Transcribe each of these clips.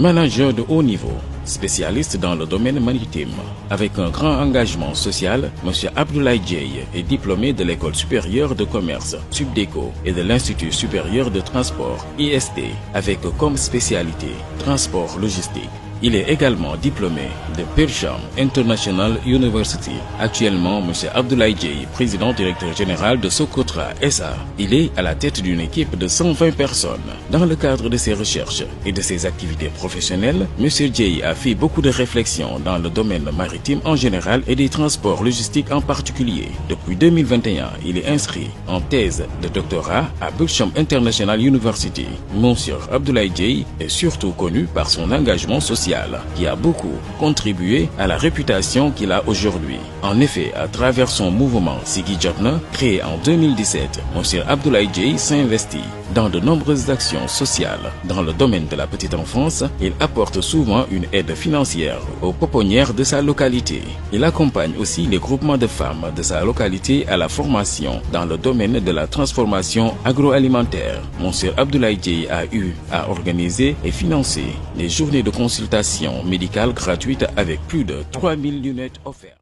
Manager de haut niveau, spécialiste dans le domaine maritime. Avec un grand engagement social, M. Abdoulaye Dieye est diplômé de l'École supérieure de commerce, Subdeco, et de l'Institut supérieur de transport, IST, avec comme spécialité transport logistique. Il est également diplômé de Pearsham International University. Actuellement, M. Abdoulaye Dieye, président directeur général de Socotra SA. Il est à la tête d'une équipe de 120 personnes. Dans le cadre de ses recherches et de ses activités professionnelles, M. Dieye a fait beaucoup de réflexions dans le domaine maritime en général et des transports logistiques en particulier. Depuis 2021, il est inscrit en thèse de doctorat à Pearsham International University. M. Abdoulaye Dieye est surtout connu par son engagement social, qui a beaucoup contribué à la réputation qu'il a aujourd'hui. En effet, à travers son mouvement Siggi Jotna, créé en 2017, M. Abdoulaye Dieye s'investit dans de nombreuses actions sociales. Dans le domaine de la petite enfance, il apporte souvent une aide financière aux pouponnières de sa localité. Il accompagne aussi les groupements de femmes de sa localité à la formation dans le domaine de la transformation agroalimentaire. M. Abdoulaye Dieye a eu à organiser et financer des journées de consultation médicale gratuite avec plus de 3000 lunettes offertes.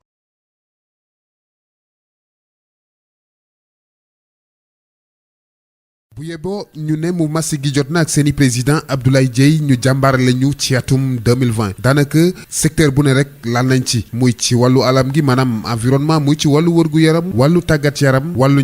bu yeboo ñu ne mouvement Siggi Jotna ak seeni président Abdoulaye Dieye ñu jàmbaar lañu ci atum 2020 daanaka secteur bu ne rek laal nañ ci muy ci wàllu alam gi maanaam environnement muy ci wàllu wërgu yaram wàllu tàggat yaram wàllu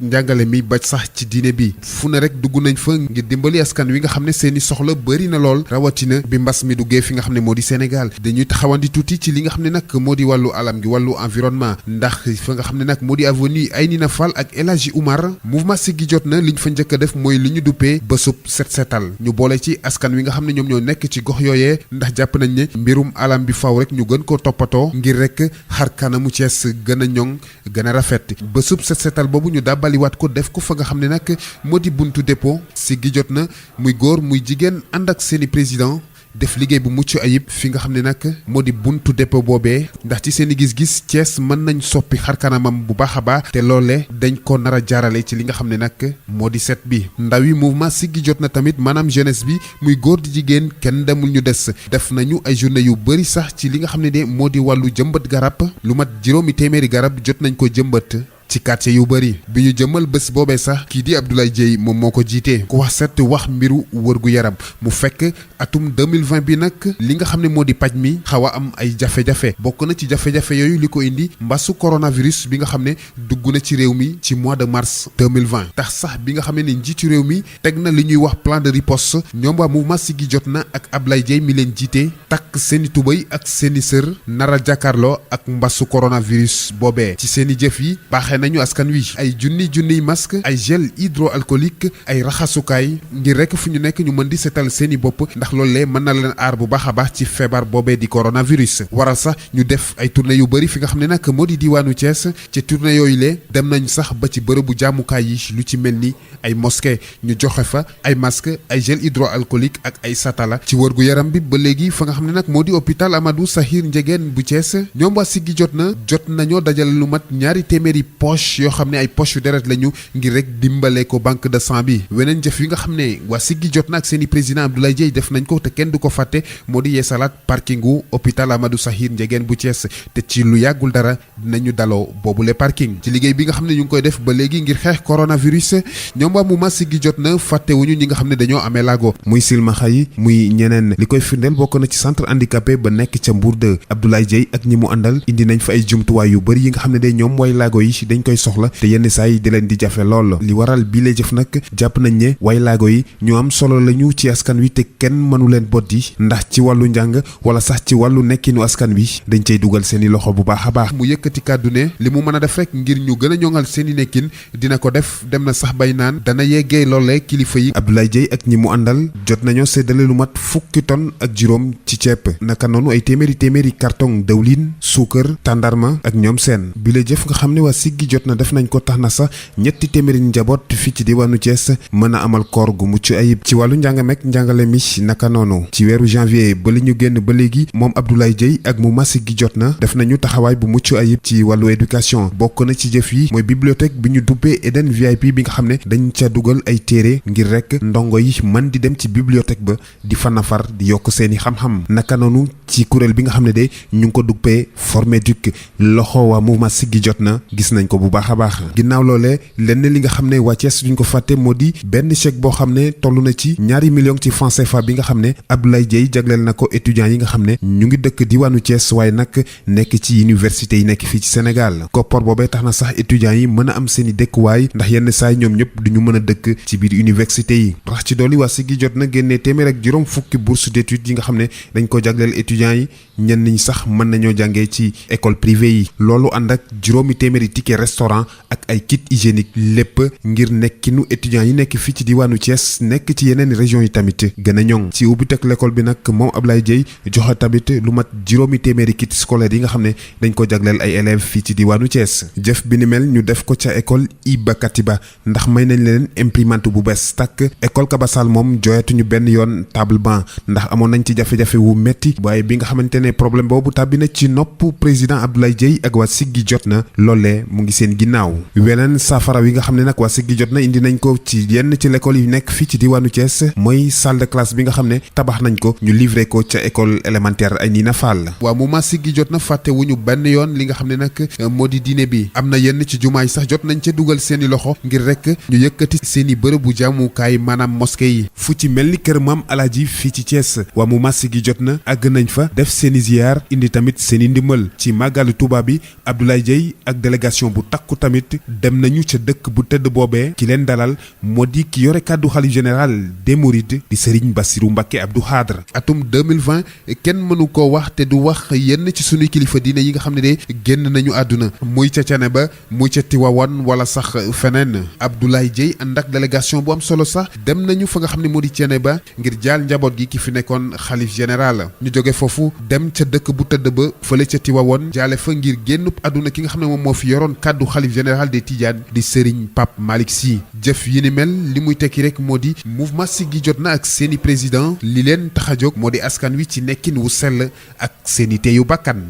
njàngale mi ba sax ci diine bi fu ne rek dugg nañ fa ngir dimbali askan wi nga xam ne seeni soxla bëri na lool rawatina bi mbas mi duggee fi nga xam ne moo di Sénégal dañuy taxawandi tuuti ci li nga xam ne nag moo di wàllu alam gi wàllu environnement ndax fa nga xam ne nag moo di avenue Aynina Fall ak El Hadji Oumar mouvement Siggi Jotna liñ fa njëkk a def mooy li ñu duppee bésub set setal ñu boole ci askan wi nga xam ne ñoom ñoo nekk ci gox yooyee ndax jàpp nañ ne mbirum alam bi faw rek ñu gën ko toppatoo ngir rek xar kanamu Cees gën a ñoŋ gën a rafet bésub set setal boobu ñu dàbbaliwaat ko def ko fa nga xam ne nag moo di buntu dépôt Siggi Jotna muy góor muy jigéen ànd ak seeni président def liggéey bu mucc ayib fi nga xam ne nag moo di buntu dépôt boobee ndax ci seen i gis-gis Thiès mën nañ soppi xarkanamam bu baax a baax te loole dañ ko nar a jaarale ci li nga xam ne nag moo di set bi ndaw yi mouvement Siggi Jotna tamit maanaam jeunesse bi muy góor di jigéen kenn demul ñu des def nañu ay journée yu bëri sax ci li nga xam ne de moo di wàllu jëmbat garab lu mat juróomi téeméeri garab jot nañ ko jëmbat ci quartier yu bëri bi ñu jëmal bés boobee sax kii di Abdoulaye Dieye moom moo ko jiitee ku wax set wax mbiru wërgu yaram mu fekk atum 2020 bi nag li nga xam ne moo di paj mi xaw a am ay jafe-jafe bokk na ci jafe-jafe yooyu li ko indi mbasu coronavirus bi nga xam ne dugg na ci réew mi ci mois de mars 2020 tax sax bi nga xam ne njiitu réew mi teg na li ñuy wax plan de riposte ñoom waa mouvement Siggi Jotna ak Abdoulaye Dieye mi leen jiite takk seeni tubéy ak seeni sër nar a jàkkaarloo ak mbasu coronavirus boobee ci seeni jëf yi baaxee nañu askan wi ay junniy masque ay gel hydroalcoolique ay raxasukaay ngir rek fu ñu nekk ñu mën di setal seeni bopp ndax loolee mën na leen aar bu baax a baax ci feebar boobee di coronavirus waral sax ñu def ay tournée yu bëri fi nga xam ne nag moo di diwaanu Thiès ci tournée yooyu lee dem nañ sax ba ci bërëbu jaamukaay yi lu ci mel ni ay mosquée ñu joxe fa ay masque ay gel hydroalcoolique ak ay satala ci wërgu yaram bi ba léegi fa nga xam ne nag moo di hôpital Amadou Sakhir Ndiéguène bu Thiès ñoom waa Siggi Jotna jot nañoo dajale lu mat ñaari téeméeri poche yoo xam ne ay poche yu deret lañu ngir rek dimbale ko banque de sang bi weneen jëf yi nga xam ne waa Siggi Jotna ak seeni président Abdoulaye Dieye def nañ ko te kenn du ko fàtte moo di yeesalaat parkingu hôpital Amadou Sakhir Ndiéguène bu Thiès te ci lu yàggul dara dinañu daloo boobule parking ci liggéey bi nga xam ne ñu ngi koy def ba léegi ngir xeex coronavirus ñoom waa mouvement Siggi Jotna fàttewuñu ñi nga xam ne dañoo amee laago muy silmaxa yi muy ñeneen li koy firndeel bokk na ci centre handicapé ba nekk ca Mbour 2 Abdoulaye Dieye ak ñi mu àndal indi nañ fa ay jumtuwaay yu bëri yi nga xam ne de ñoom way laago yi dañ koy soxla te yenn saa yi di leen di jafe lool li waral bii lay jëf nag jàpp nañ ne way laago yi ñu am solo lañu ci askan wi te kenn mënu leen boddi ndax ci wàllu njàng wala sax ci wàllu nekkinu askan wi dañ cay dugal seeni loxo bu baax a baax mu yëkkati kàddu ne li mu mën a def rek ngir ñu gën a ñoŋal seeni nekkin dina ko def dem na sax bay naan dana yeggee loolee kilifa yi Abdoulaye Dieye ak ñi mu àndal jot nañoo séddale lu mat 10 tonnes ak juróom ci ceeb naka noonu ay téeméeri carton dawlin suukar tàndarma ak ñoom seen bi lay jëf nga xam ne waa Siggi jot na def nañ ko tax na sax ñetti téeméeri njaboot fii ci diwaanu Thiès mën a amal koor gu mucc ayib ci wàllu njàngameek njàngale mi naka noonu ci weeru janvier ba li ñu génn ba léegi moom Abdoulaye Dieye ak mu masi gi jot na def nañu taxawaay bu mucc ayib ci wàllu éducation bokk na ci jëf yi mooy bibliothèque bi ñu duppee Eden VIP bi nga xam ne dañ ca dugal ay téere ngir rek ndongo yi mën di dem ci bibliothèque ba di fa nafar di yokk seeni xam-xam naka noonu ci kuréel bi nga xam ne de ñu ngi ko duppee Forméduc loxo waa mouvement Siggi jot na gis nañ ko bu baax a baax ginnaaw loolee lenn li nga xam ne waa Thiès duñ ko fàtte moo di benn chèque boo xam ne toll na ci 2 millions ci francs CFA bi nga xam ne Abdoulaye Dieye jagleel na ko étudiants yi nga xam ne ñu ngi dëkk diwaanu Thiès waaye nag nekk ci université yi nekk fii ci Sénégal koppor boobee tax na sax étudiants yi mën a am seen i dëkkuwaay ndax yenn saay ñoom ñëpp duñu mën a dëkk ci biir université yi rax ci dolli waa Siggi jot na génnee téeméer ak juróom fukki bourse d'études yi nga xam ne dañ ko jagleel étudiants yi ñenn ñi sax mën nañoo jàngee ci école privée yi loolu ànd ak juróomi téeméeri ticket restaurant ak ay kit hygiénique lépp ngir nekkinu étudiants yi nekk fii ci diwaanu Thiès nekk ci yeneen régions yi tamit gën a ñoŋ ci ubbi teg l'école bi nag moom Abdoulaye Dieye joxe tamit lu mat juróomi téeméeri kit scolaire yi nga xam ne dañ ko jagleel ay élèves fii ci diwaanu Thiès jëf bi ni mel ñu def ko ca école Iba Katiba ndax may nañ leen imprimante bu bees tàkk école Kabassal moom jooyatuñu benn yoon table banc ndax amoon nañ ci jafe-jafe wu metti waaye bi nga xamante ne problème boobu tàbbi na ci nopp président Abdoulaye Dieye ak waa Siggi jot na loolee mu ngi seen ginnaaw weneen saafara wi nga xam ne nag waa Siggi jot na indi nañ ko ci yenn ci l'école yi nekk fii ci diwaanu Thiès mooy salle de classe bi nga xam ne tabax nañ ko ñu livré ko ca école élémentaire ay Nina Fall waaw mouvement Siggi jot na fàtte wuñu benn yoon li nga xam ne nag moo di diine bi am na yenn ci jumaa yi sax jot nañ ca dugal seeni loxo ngir rek ñu yëkkati seeni bërëbu jaamukaay maanaam mosquée yi fu ci mel ni kër maam Alaaji fii ci Thiès waa mouvement Siggi jot na àgg nañ fa def seeni ziyaar indi tamit seeni ndimbal ci màggalu Tuuba bi Abdoulaye Dieye ak délégation bu takku tamit dem nañu ca dëkk bu tëdd boobee ki leen dalal moo di ki yore kàddu xalif général des Mourides di Serigne Bassirou Mbacké Abdou Khadre atum 2020 kenn mënu ko wax te du wax yenn ci sunuy kilifa diine yi nga xam ne de génn nañu àdduna muy ca Thiénaba muy ca Tivaouane wala sax feneen Abdoulaye Dieye ànd ak délégation bu am solo sax dem nañu fa nga xam ne moo di Thiénaba ngir jaal njaboot gi ki fi nekkoon xalif général ñu jóge foofu dem ca dëkk bu tëdd ba fële ca Tivaouane jaale fa ngir génnub àdduna ki nga xam ne moom moo fi yoroon kàddu xalif général des Tidianes di Serigne Pape Malick Sy jëf yi ni mel li muy tekki rek moo di mouvement Siggi jot na ak seeni président li leen tax a jóg moo di askan wi ci nekkin wu sell ak seeni teyu bakkan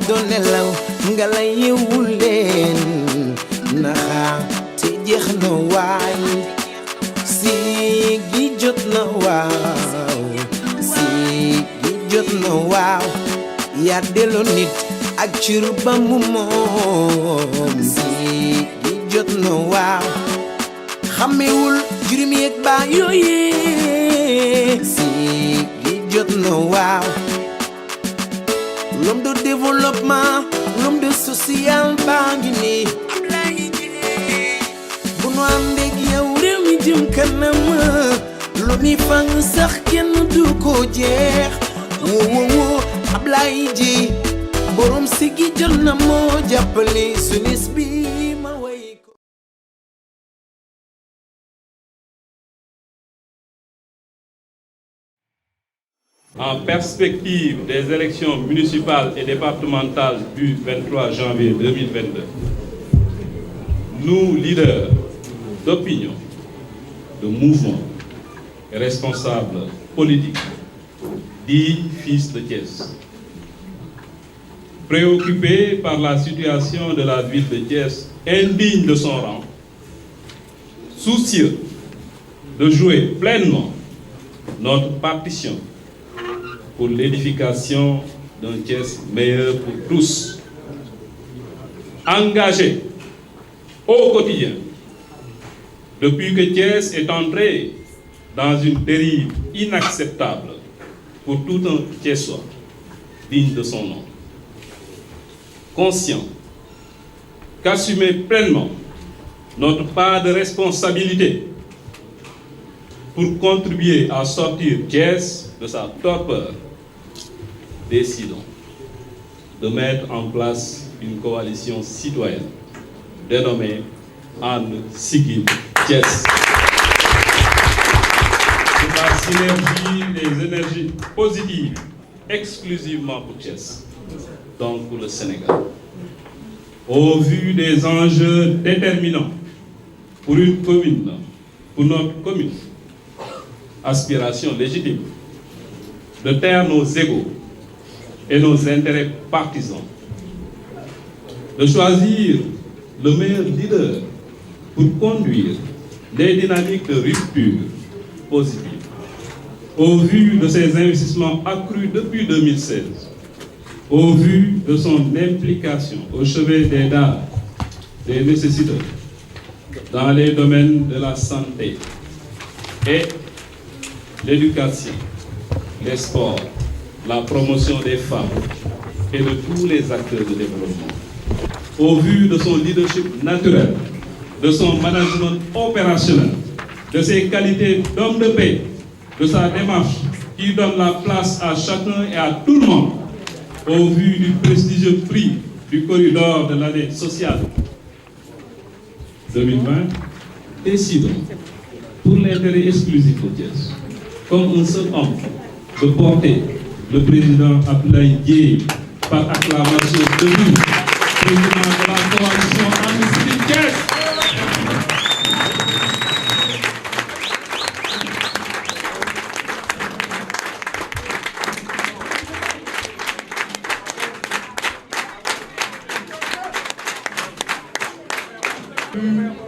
doon nelaw nga la yeewu leen naxa te jeex na waay Siggi jot na waaw Siggi jot na waaw yaa delloo nit ak cër ba mu moom Siggi jot na waaw xamewul juróom yeeg baa yooyee Siggi jot na waaw l'homme de développement l'homme de social baa ngi nii bu nu àndeeg yow réew mi jëm kanam lu ni fang sax kenn du ko jeex woo Abdoulaye Dieye borom Siggi jot na moo jàppale sunis bi ma way ko. En perspective des élections municipales et départementales du 23 janvier 2022, nous, leaders d'opinion, de mouvement et responsables politiques, dits fils de Thiès, préoccupés par la situation de la ville de Thiès, indigne de son rang, soucieux de jouer pleinement notre partition pour l'édification d'un Thiès meilleur pour tous, engagés au quotidien depuis que Thiès est entré dans une dérive inacceptable pour tout un Thiessois digne de son nom. Conscient qu'assumer pleinement notre part de responsabilité pour contribuer à sortir Thiès de sa torpeur, décidons de mettre en place une coalition citoyenne dénommée And Siggil Thiès. C'est la synergie des énergies positives exclusivement pour Thiès, donc pour le Sénégal. au vu des enjeux déterminants pour une commune, pour notre commune, aspiration légitime de taire nos égos et nos intérêts partisans, de choisir le meilleur leader pour conduire des dynamiques de rupture positives. Au vu de ses investissements accrus depuis 2016, au vu de son implication au chevet des dates, des nécessités, dans les domaines de la santé et l'éducation, les sports, la promotion des femmes et de tous les acteurs de développement, au vu de son leadership naturel, de son management opérationnel, de ses qualités d'homme de paix, de sa démarche qui donne la place à chacun et à tout le monde, au vu du prestigieux prix du corridor de l'année sociale 2020, décidons, pour l'intérêt exclusif de Thiès, comme un seul homme, de porter le président Abdoulaye Dièye par acclamation debout, président de la coalition And Siggil Thiès.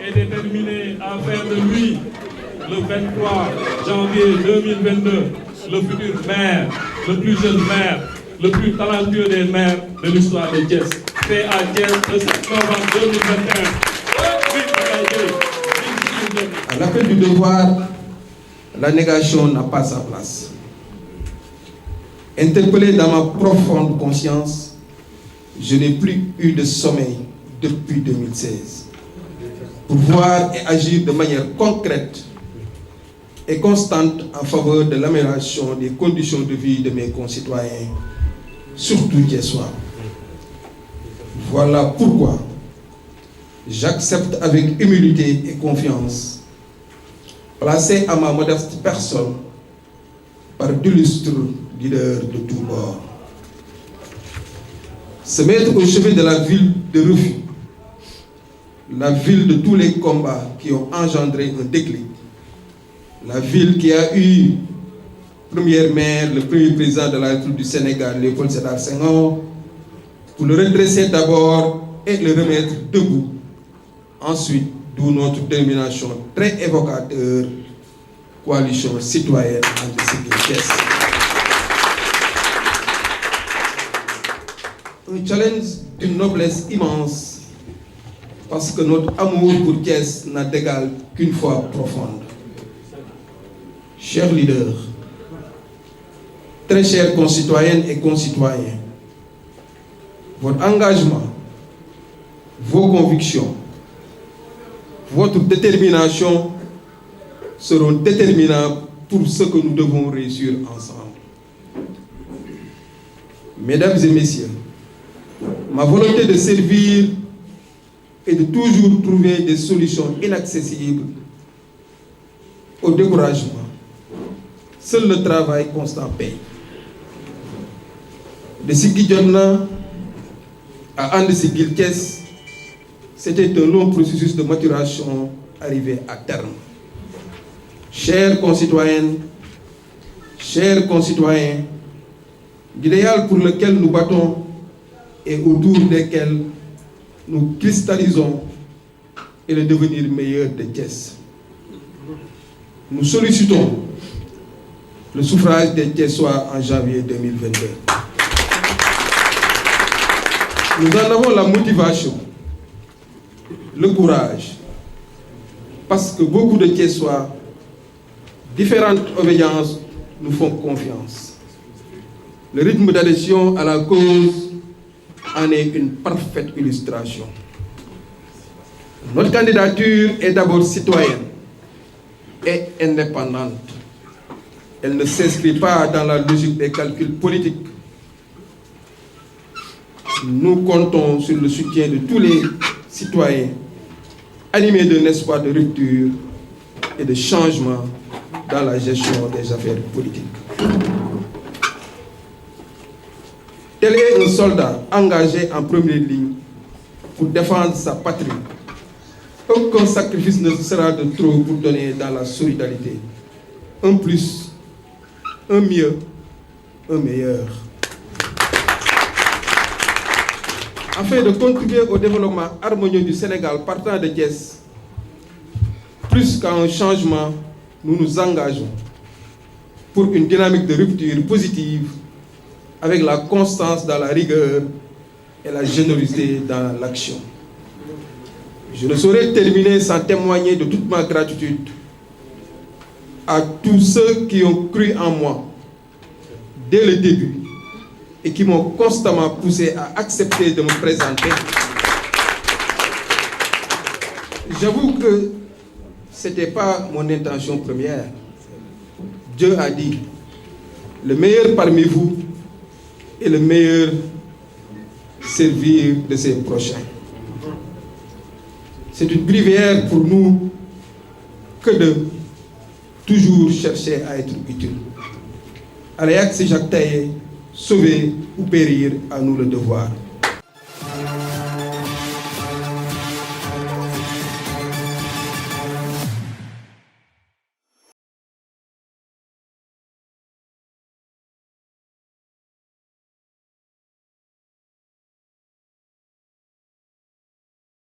Est déterminé à faire de lui, le 23 janvier 2022, le futur maire, le plus jeune maire, le plus talentueux des maires de l'histoire de Thiès. Fait à Thiès le 7 novembre 2021. À l'appel du devoir, la négation n'a pas sa place. Interpellé dans ma profonde conscience, je n'ai plus eu de sommeil depuis 2016. Pour voir et agir de manière concrète et constante en faveur de l'amélioration des conditions de vie de mes concitoyens, surtout thiessois. Voilà pourquoi j'accepte avec humilité et confiance, placé à ma modeste personne par d'illustres leaders de tous bords, se mettre au chevet de la ville de refus, la ville de tous les combats qui ont engendré un déclic, la ville qui a eu premier maire, le premier président de la République du Sénégal, Léopold Sédar Senghor, pour le redresser d'abord et le remettre debout. Ensuite, d'où notre dénomination très évocateur, coalition citoyenne And Siggil Thiès. Un challenge d'une noblesse immense, parce que notre amour pour Thiès n'a d'égal qu'une foi profonde. Chers leaders, très chers concitoyennes et concitoyens, votre engagement, vos convictions, votre détermination seront déterminants pour ce que nous devons réussir ensemble. Mesdames et messieurs, ma volonté de servir et de toujours trouver des solutions inaccessibles au découragement. Seul le travail constant paye. De Siggi jot na à And Siggil Thiès, c'était un long processus de maturation arrivé à terme. Chères concitoyennes, chers concitoyens, l'idéal pour lequel nous battons et autour desquels nous cristallisons est le devenir meilleur de Thiès. Nous sollicitons le suffrage des Thiessois en janvier 2022. Nous en avons la motivation, le courage, parce que beaucoup de Thiessois, différentes obédiences, nous font confiance. Le rythme d'adhésion à la cause en est une parfaite illustration. Notre candidature est d'abord citoyenne et indépendante. Elle ne s'inscrit pas dans la logique des calculs politiques. Nous comptons sur le soutien de tous les citoyens animés d'un espoir de rupture et de changement dans la gestion des affaires politiques. Tel est un soldat engagé en première ligne pour défendre sa patrie. Aucun sacrifice ne sera de trop pour donner dans la solidarité. Un plus, un mieux, un meilleur. Afin de contribuer au développement harmonieux du Sénégal partant de Thiès, plus qu'à un changement, nous nous engageons pour une dynamique de rupture positive avec la constance dans la rigueur et la générosité dans l'action. Je ne saurais terminer sans témoigner de toute ma gratitude à tous ceux qui ont cru en moi dès le début et qui m'ont constamment poussé à accepter de me présenter. J'avoue que ce n'était pas mon intention première. Dieu a dit, le meilleur parmi vous est le meilleur servir de ses prochains. C'est une prière pour nous que de toujours chercher à être utile. Alayak si Jacques Taillé, sauver ou périr, à nous le devoir.